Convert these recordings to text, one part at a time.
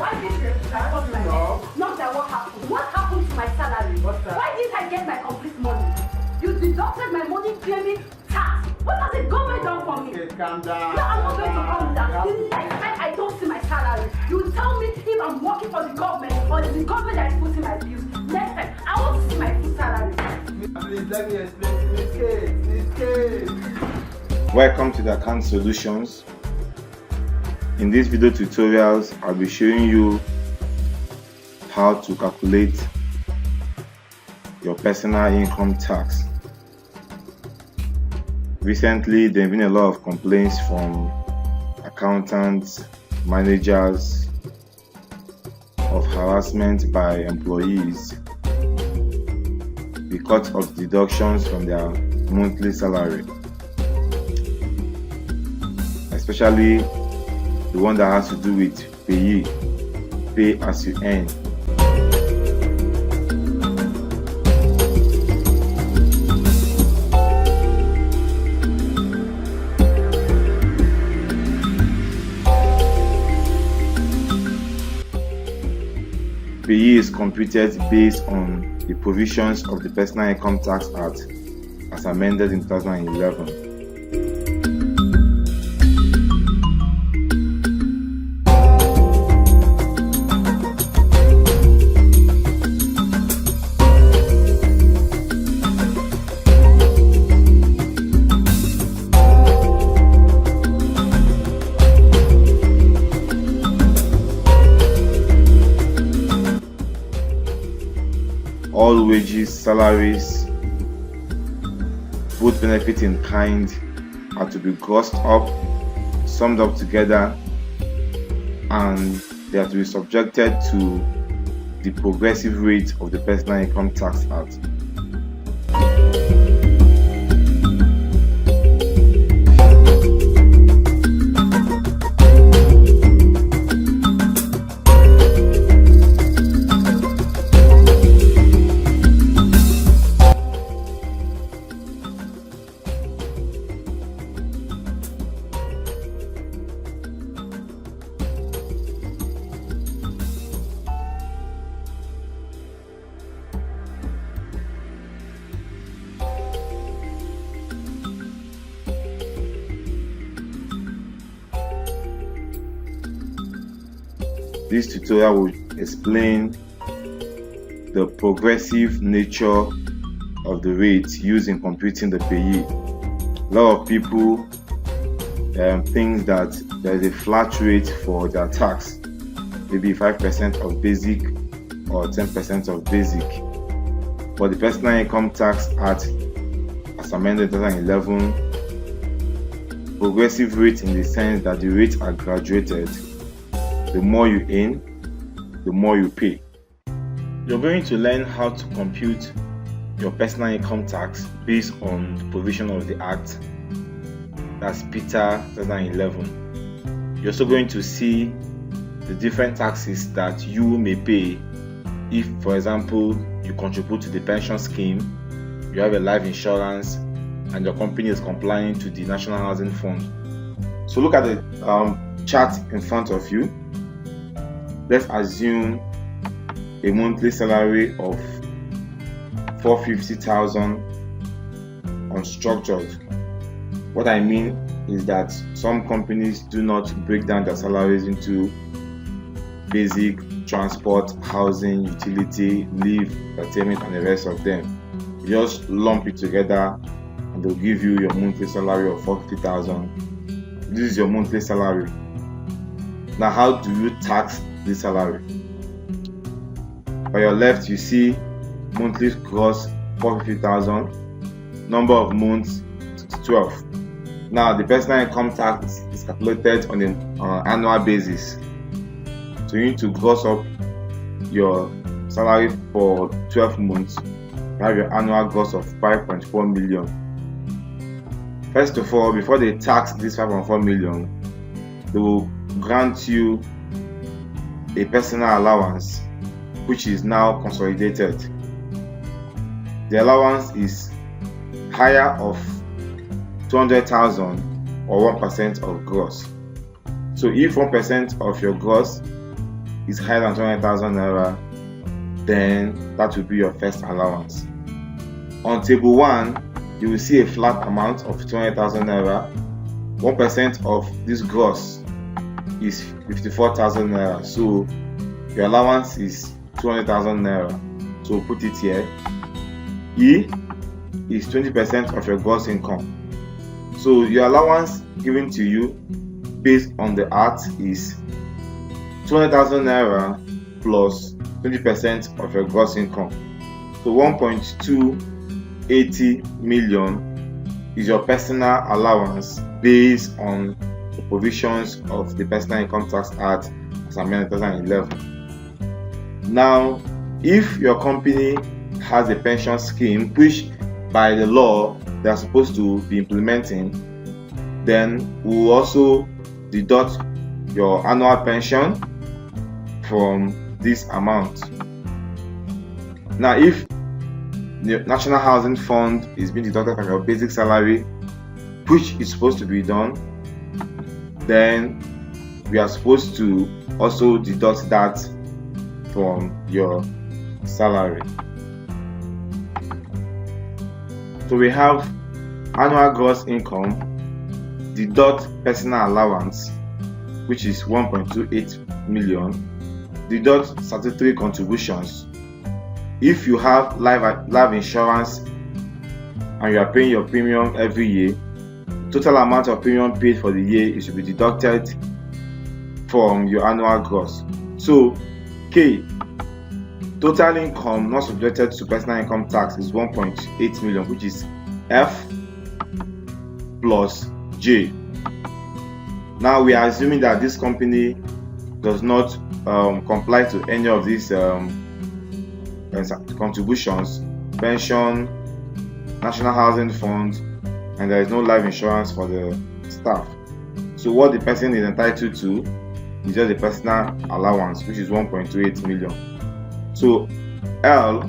Why did you cut my head? Not that what happened. What happened to my salary? Why didn't I get my complete money? You deducted my money claiming tax. What has the government done for me? Okay, calm down. No, I'm not going to calm down. The next time I don't see my salary, you tell me if I'm working for the government or it's the government that is putting my bills. Next time, I want to see my full salary. Please let me explain to Miss Kate. Welcome to TheAccountSolutions. In this video tutorials, I'll be showing you how to calculate your personal income tax. Recently, there have been a lot of complaints from accountants, managers of harassment by employees because of deductions from their monthly salary, especially the one that has to do with PAYE, pay as you earn. PAYE is computed based on the provisions of the Personal Income Tax Act as amended in 2011. All wages, salaries, both benefits in kind are to be grossed up, summed up together, and they are to be subjected to the progressive rate of the Personal Income Tax Act. This tutorial will explain the progressive nature of the rate used in computing the PAYE. A lot of people think that there is a flat rate for their tax, maybe 5% of basic or 10% of basic. But the Personal Income Tax Act, as amended in 2011, progressive rate in the sense that the rates are graduated. The more you earn, the more you pay. You're going to learn how to compute your personal income tax based on the provision of the Act. That's Peter 2011. You're also going to see the different taxes that you may pay if, for example, you contribute to the pension scheme, you have a life insurance, and your company is complying to the National Housing Fund. So look at the chart in front of you. Let's assume a monthly salary of 450,000 unstructured. What I mean is that some companies do not break down their salaries into basic, transport, housing, utility, leave, entertainment, and the rest of them. You just lump it together and they'll give you your monthly salary of 450,000. This is your monthly salary. Now, how do you tax this salary? On your left, you see monthly gross 450,000, number of months 12. Now, the personal income tax is calculated on an annual basis. So you need to gross up your salary for 12 months. You have your annual gross of 5.4 million. First of all, before they tax this 5.4 million, they will grant you a personal allowance, which is now consolidated. The allowance is higher of 200,000 or 1% of gross. So if 1% of your gross is higher than 200,000 naira, then that will be your first allowance. On table 1, you will see a flat amount of 200,000 naira. 1% of this gross is 54,000 naira, so your allowance is 200,000 naira. So put it here. E is 20% of your gross income. So your allowance given to you based on the act is 200,000 naira plus 20% of your gross income. So 1.280 million is your personal allowance based on the provisions of the Personal Income Tax Act as amended 2011. Now, if your company has a pension scheme which by the law they are supposed to be implementing, then we will also deduct your annual pension from this amount. Now, if the National Housing Fund is being deducted from your basic salary, which is supposed to be done, then we are supposed to also deduct that from your salary. So we have annual gross income, deduct personal allowance, which is 1.28 million, deduct statutory contributions. If you have life insurance and you are paying your premium every year, total amount of premium paid for the year is to be deducted from your annual gross. So K, total income not subjected to personal income tax is 1.8 million, which is F plus J. Now we are assuming that this company does not comply to any of these contributions, pension, National Housing Fund, and there is no life insurance for the staff. So what the person is entitled to is just the personal allowance, which is 1.28 million. So L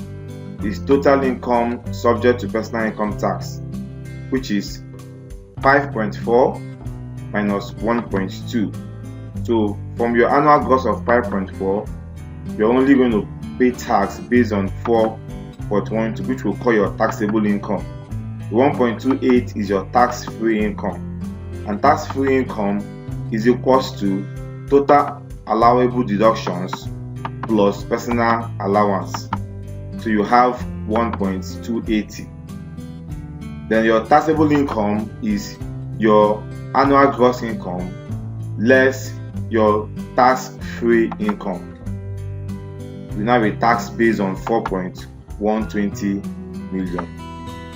is total income subject to personal income tax, which is 5.4 minus 1.2. So from your annual gross of 5.4, you're only going to pay tax based on 4.12, which we'll call your taxable income. 1.28 is your tax-free income, and tax-free income is equals to total allowable deductions plus personal allowance. So you have 1.280. Then your taxable income is your annual gross income less your tax-free income. We now have a tax based on 4.120 million.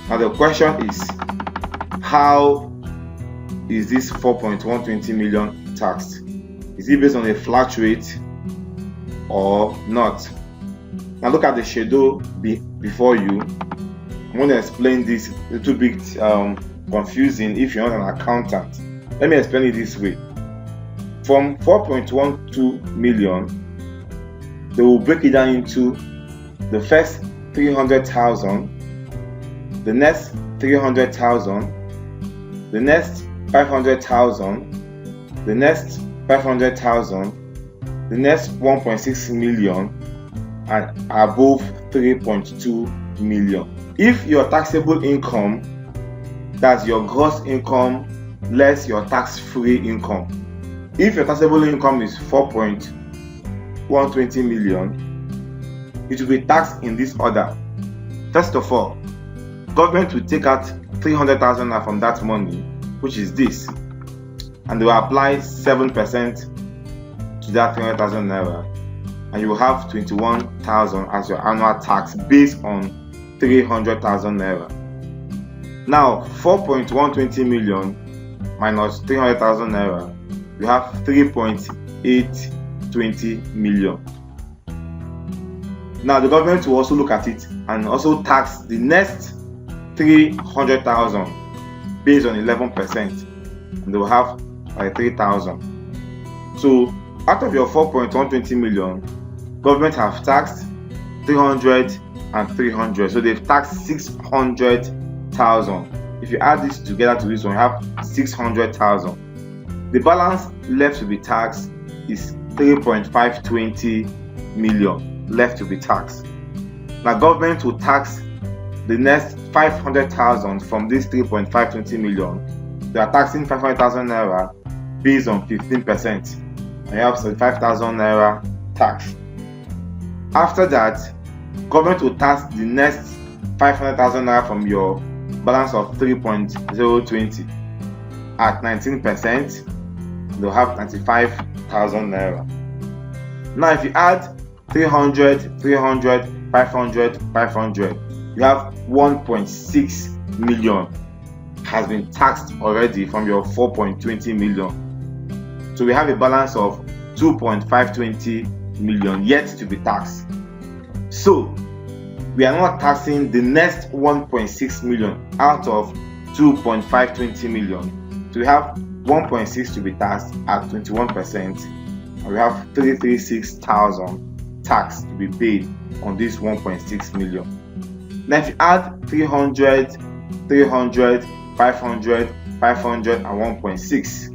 Now the question is, how is this 4.120 million taxed? Is it based on a flat rate or not? Now look at the schedule before you. I'm going to explain this a little bit confusing if you're not an accountant. Let me explain it this way. From 4.12 million, they will break it down into the first 300,000, the next 300,000, the next 500,000, the next 500,000, the next 1.6 million, and above 3.2 million. If your taxable income, that's your gross income less your tax-free income, if your taxable income is 4.120 million, it will be taxed in this order. First of all, government will take out 300,000 naira from that money, which is this, and they will apply 7% to that 300,000 naira, and you will have 21,000 as your annual tax based on 300,000 naira. Now 4.120 million minus 300,000 naira, you have 3.820 million. Now the government will also look at it and also tax the next 300,000 based on 11%, and they will have 3,000. So out of your 4.120 million, government have taxed 300 and 300, so they've taxed 600,000. If you add this together to this one, you have 600,000. The balance left to be taxed is 3.520 million left to be taxed. Now government will tax the next 500,000 from this 3.520 million. They are taxing 500,000 naira based on 15%. And you have 75,000 naira tax. After that, government will tax the next 500,000 naira from your balance of 3.020 at 19%. They'll have 95,000 naira. Now if you add 300, 300, 500, 500, you have 1.6 million has been taxed already from your 4.20 million. So we have a balance of 2.520 million yet to be taxed. So we are not taxing the next 1.6 million out of 2.520 million. So we have 1.6 to be taxed at 21%, and we have 336,000 tax to be paid on this 1.6 million. Now if you add 300, 300, 500, 500 and 1.6,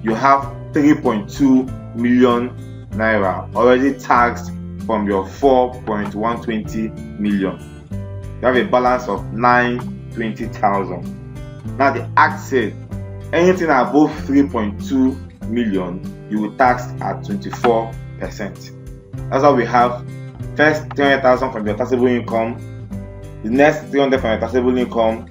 you have 3.2 million naira already taxed from your 4.120 million. You have a balance of 920,000. Now the act said anything above 3.2 million you will tax at 24%. That's why we have first 300,000 from your taxable income, the next 300 from your taxable income,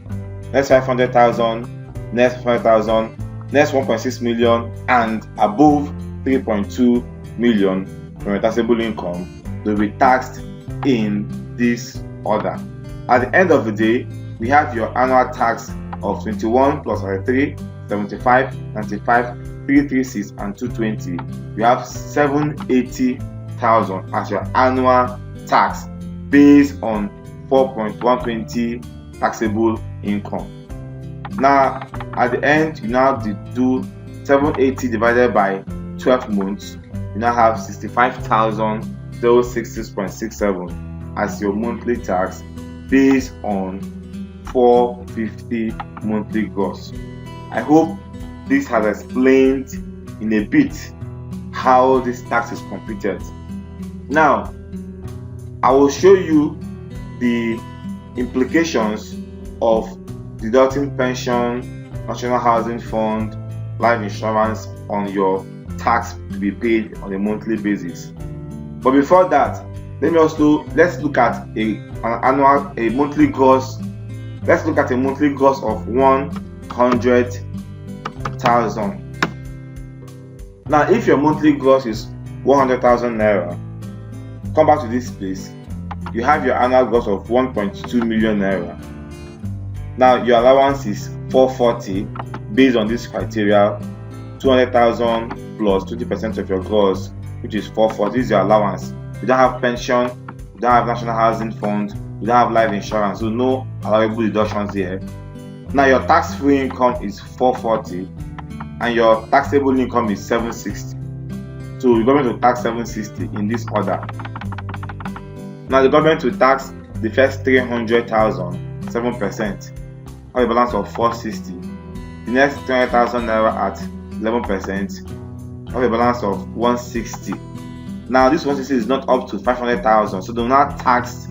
next 500,000, next 500,000, next 1.6 million, and above 3.2 million from your taxable income will be taxed in this order. At the end of the day, we have your annual tax of 21 plus 33, 75, 95, 336 and 220. You have 780,000 as your annual tax based on 4.120 taxable income. Now at the end, you now do 780 divided by 12 months. You now have 65,066.67 as your monthly tax based on 450 monthly gross. I hope this has explained in a bit how this tax is computed. Now I will show you the implications of deducting pension, national housing fund, life insurance on your tax to be paid on a monthly basis. But before that, let's look at a monthly gross. Let's look at a monthly gross of 100,000. Now if your monthly gross is 100,000 naira, come back to this place. You have your annual gross of 1.2 million naira. Now your allowance is 440 based on this criteria. 200,000 plus 20% of your gross, which is 440. This is your allowance. You don't have pension, you don't have national housing fund, you don't have life insurance, so no allowable deductions here. Now your tax-free income is 440 and your taxable income is 760. So the government will tax 760 in this order. Now the government will tax the first 300,000, 7%, have a balance of 460. The next 300,000 naira at 11%, have a balance of 160. Now this 160 is not up to 500,000, so they'll not tax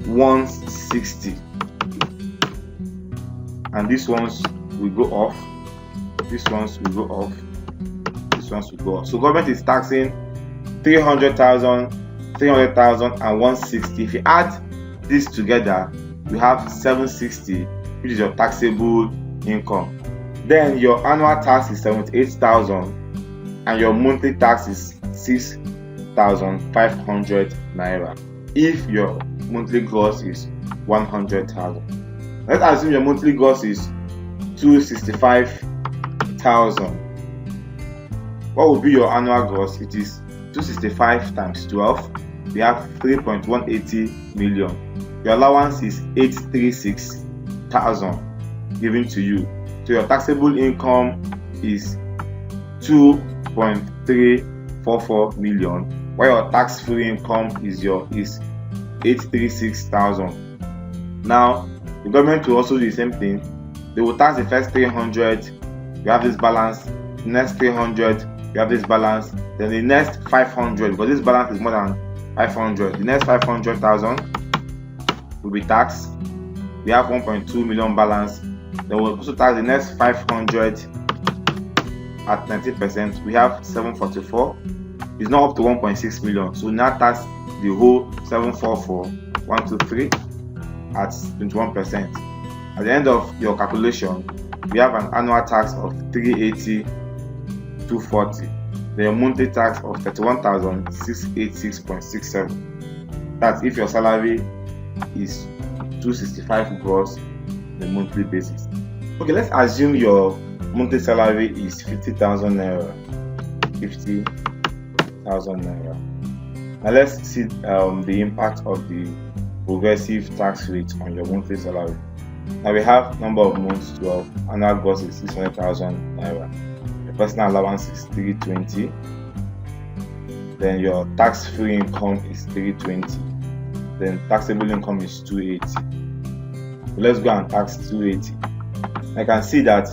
160. And these ones will go off, these ones will go off, these ones will go off. So government is taxing 300,000, 300,000 and 160. If you add this together, you have 760, which is your taxable income. Then your annual tax is 78,000 and your monthly tax is 6,500 naira if your monthly gross is 100,000. Let's assume your monthly gross is 265,000. What will be your annual gross? It is 265 times 12. We have 3.180 million. Your allowance is 836,000 given to you. So your taxable income is 2.344 million, while your tax-free income is 836,000. Now the government will also do the same thing. They will tax the first 300. You have this balance. The next 300, you have this balance. Then the next 500, because this balance is more than 500, the next 500,000 will be taxed. We have 1.2 million balance. Then we'll also tax the next 500 at 19%. We have 744. It's not up to 1.6 million, so now tax the whole 744,123 at 21%. At the end of your calculation, we have an annual tax of 380,240. Then a monthly tax of 31,686.67. That's if your salary is 265 gross on a monthly basis. Okay, let's assume your monthly salary is 50,000 naira. 50,000 naira. Now let's see the impact of the progressive tax rate on your monthly salary. Now we have number of months 12, annual gross is 600,000 naira. Your personal allowance is 320. Then your tax-free income is 320. Then taxable income is 280. So let's go and tax 280. I can see that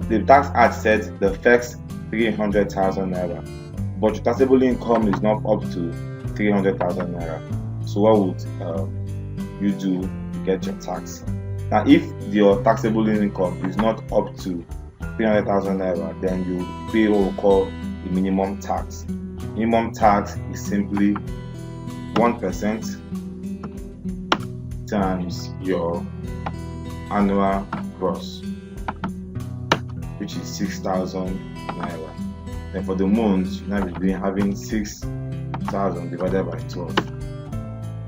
the tax act said the first 300,000 naira, but your taxable income is not up to 300,000 naira. So what would you do to get your tax? Now, if your taxable income is not up to 300,000 naira, then you pay what we call the minimum tax. Minimum tax is simply 1% times your annual gross, which is 6,000 naira. Then for the months, you now be having 6,000 divided by 12,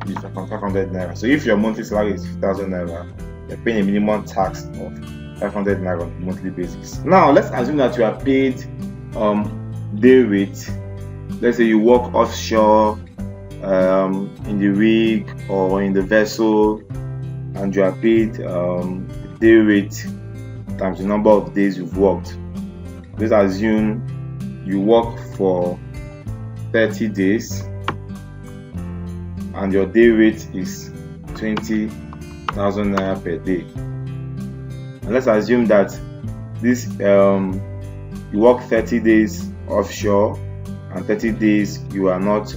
which is 500 naira. So if your monthly salary is 50,000 naira, you're paying a minimum tax of 500 naira on a monthly basis. Now let's assume that you are paid day rate. Let's say you work offshore in the rig or in the vessel, and you are paid day rate times the number of days you've worked. Let's assume you work for 30 days and your day rate is 20,000 naira per day. And let's assume that this you work 30 days offshore and 30 days you are not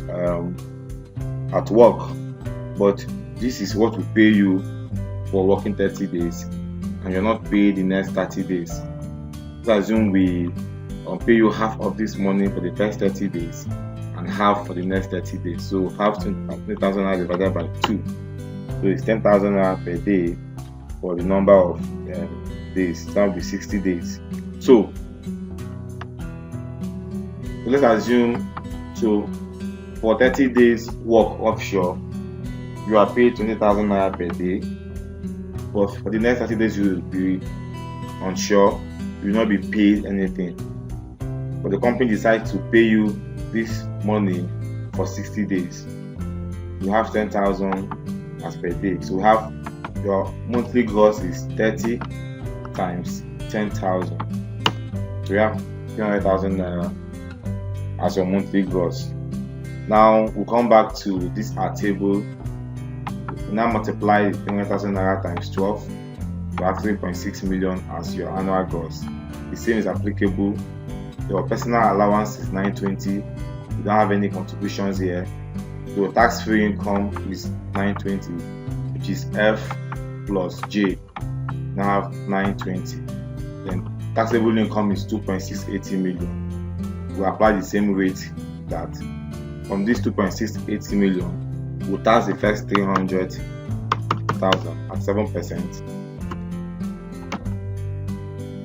at work, but this is what will pay you for working 30 days and you're not paid the next 30 days. Let's assume we pay you half of this money for the first 30 days and half for the next 30 days. So half 20,000 naira divided by 2. So it's 10,000 naira per day for the number of days. That will be 60 days. So let's assume, so for 30 days work offshore, you are paid 20,000 naira per day. But for the next 30 days you will be onshore, you will not be paid anything. But the company decides to pay you this money for 60 days. You have 10,000 as per day. So we have your monthly gross is 30 times 10,000. So you have 300,000 naira as your monthly gross. Now we'll come back to this our table. We now multiply 300,000 naira times 12. You have 3.6 million as your annual gross. The same is applicable. Your personal allowance is 920. You don't have any contributions here. Your tax-free income is 920, which is F plus J. Now have 920. Then taxable income is 2.680 million. We apply the same rate that from this 2.680 million, we'll tax the first 300,000 at 7%.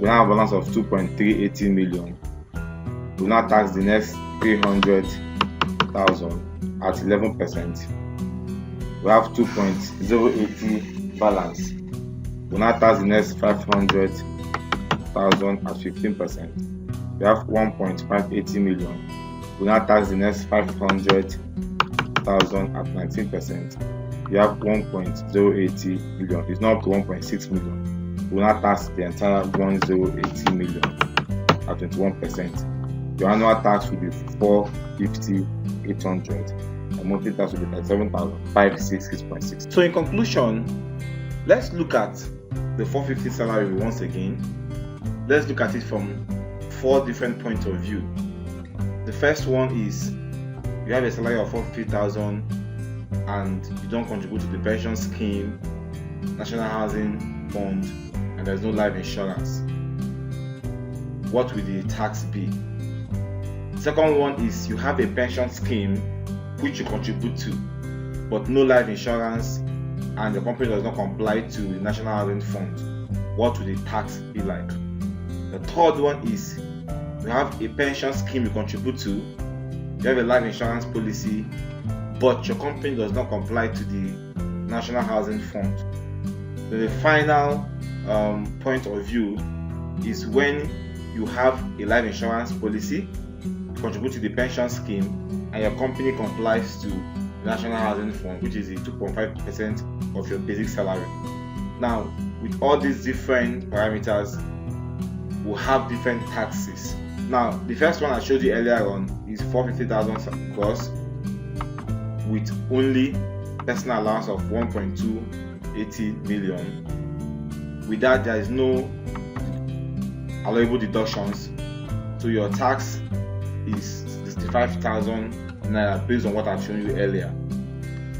We now have a balance of 2.380 million. We now tax the next 300,000 at 11%. We have 2.080 balance. We now tax the next 500,000 at 15%. We have 1.580 million. We now tax the next 500,000 at 19%. We have 1.080 million. It's not up to 1.6 million. We now tax the entire 1.080 million at 21%. Your annual tax will be 450,800. The monthly tax will be 37,566.6. So in conclusion, let's look at the 450 salary once again. Let's look at it from 4 different points of view. The first one is you have a salary of 450,000 and you don't contribute to the pension scheme, National Housing Fund, and there's no life insurance. What will the tax be? Second one is you have a pension scheme which you contribute to, but no life insurance, and the company does not comply to the National Housing Fund. What will the tax be like? The third one is you have a pension scheme you contribute to, you have a life insurance policy, but your company does not comply to the National Housing Fund. So the final point of view is when you have a life insurance policy, you contribute to the pension scheme, and your company complies to the National Housing Fund, which is the 2.5% of your basic salary. Now, with all these different parameters, we'll have different taxes. Now, the first one I showed you earlier on is 450,000 gross with only personal allowance of 1.280 million. With that, there is no allowable deductions, so your tax is 65,000 naira based on what I've shown you earlier.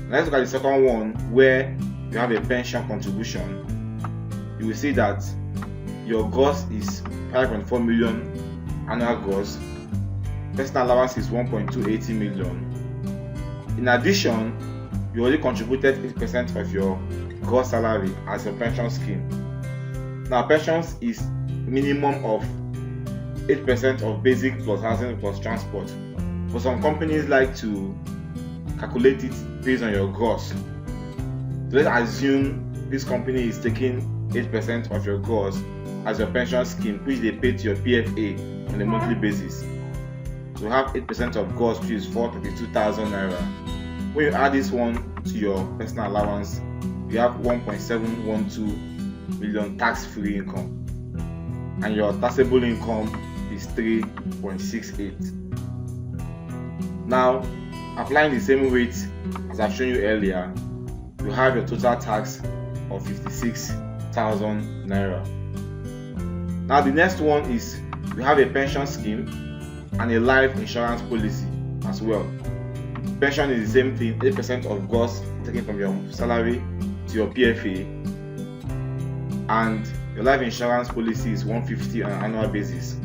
Let's look at the second one where you have a pension contribution. You will see that your gross is 5.4 million annual gross, personal allowance is 1.280 million. In addition, you only contributed 8% of your gross salary as a pension scheme. Now, pensions is minimum of 8% of basic plus housing plus transport. But some companies like to calculate it based on your gross. So let's assume this company is taking 8% of your gross as your pension scheme, which they pay to your PFA on a monthly basis. So you have 8% of gross, which is 432,000 naira. When you add this one to your personal allowance, you have 1.712 million tax-free income, and your taxable income is 3.68. Now, applying the same rate as I've shown you earlier, you have your total tax of 56,000 naira. Now, the next one is you have a pension scheme and a life insurance policy as well. Pension is the same thing, 8% of gross taken from your salary to your PFA, and your life insurance policy is 150 on an annual basis.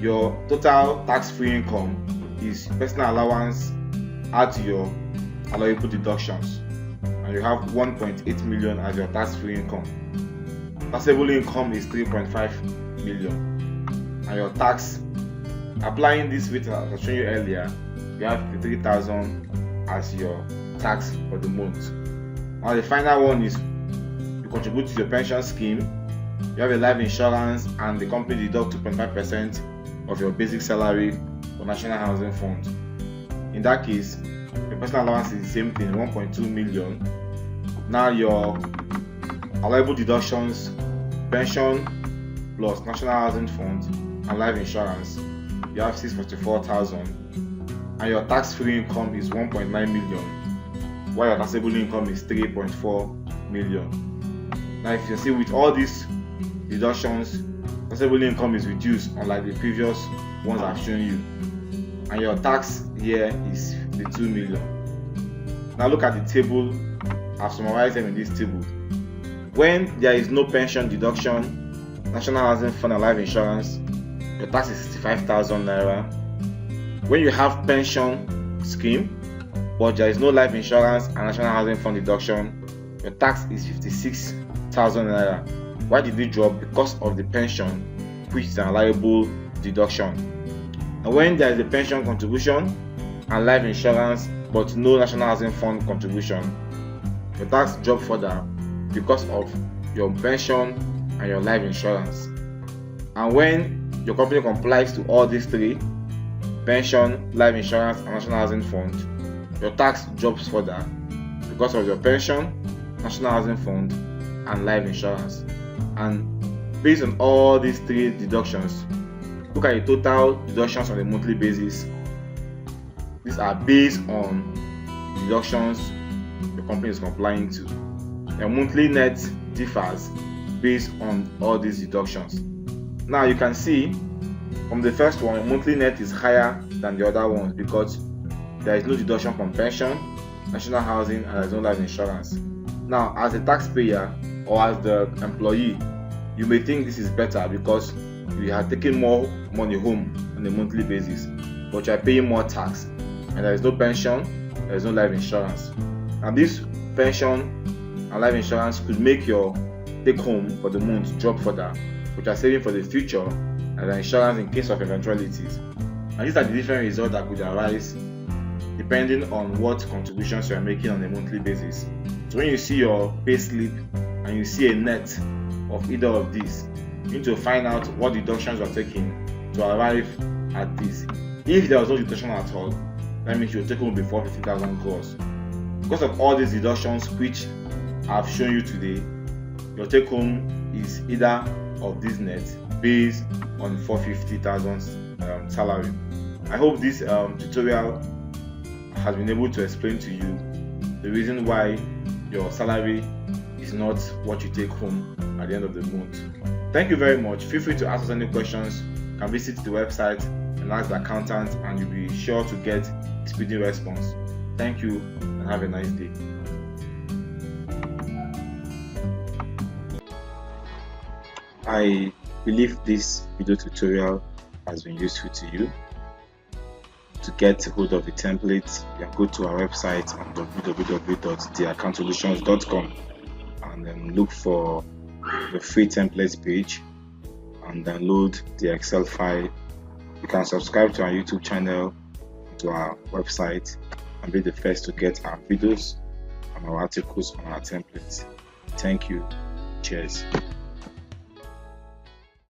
Your total tax-free income is personal allowance add to your allowable deductions, and you have 1.8 million as your tax-free income. Taxable income is 3.5 million, and your tax, applying this rate as I showed you earlier, you have 53,000 as your tax for the month. Now the final one is you contribute to your pension scheme, you have a life insurance, and the company deduct 2.5% of your basic salary for National Housing Fund. In that case, your personal allowance is the same thing, 1.2 million. Now your allowable deductions, pension plus National Housing Fund and life insurance, you have 644,000, and your tax-free income is 1.9 million, while your taxable income is 3.4 million. Now, if you see with all these deductions, taxable income is reduced unlike the previous ones I've shown you, and your tax here is 52 million. Now look at the table. I've summarized them in this table. When there is no pension deduction, National Housing Fund and life insurance, your tax is 65,000 naira. When you have pension scheme, but there is no life insurance and National Housing Fund deduction, your tax is 56,000 naira. Why did it drop? Because of the pension, which is an allowable deduction. And when there is a pension contribution and life insurance, but no National Housing Fund contribution, your tax drops further because of your pension and your life insurance. And when your company complies to all these three, pension, life insurance, and National Housing Fund, your tax drops further because of your pension, National Housing Fund, and life insurance. And based on all these three deductions, look at the total deductions on a monthly basis. These are based on deductions your company is complying to. Your monthly net differs based on all these deductions. Now you can see From the first one, monthly net is higher than the other ones because there is no deduction from pension, national housing, and there is no life insurance. Now, as a taxpayer or as the employee, you may think this is better because you are taking more money home on a monthly basis, but you are paying more tax, and there is no pension, there is no life insurance. And this pension and life insurance could make your take home for the month drop further, but you are saving for the future and the insurance in case of eventualities. And these are the different results that could arise depending on what contributions you are making on a monthly basis. So when you see your pay slip and you see a net of either of these, you need to find out what deductions you are taking to arrive at this. If there was no deduction at all, that means your take home will be 450,000 gross. Because of all these deductions which I have shown you today, your take home is either of this net based on 450,000 salary. I hope this tutorial has been able to explain to you the reason why your salary is not what you take home at the end of the month. Thank you very much. Feel free to ask us any questions. You can visit the website and ask the accountant, and you'll be sure to get a speedy response. Thank you and have a nice day. I believe this video tutorial has been useful to you. To get hold of the templates, you can go to our website on www.TheAccountSolutions.com and then look for the free templates page and download the Excel file. You can subscribe to our YouTube channel, to our website, and be the first to get our videos and our articles on our templates. Thank you. Cheers.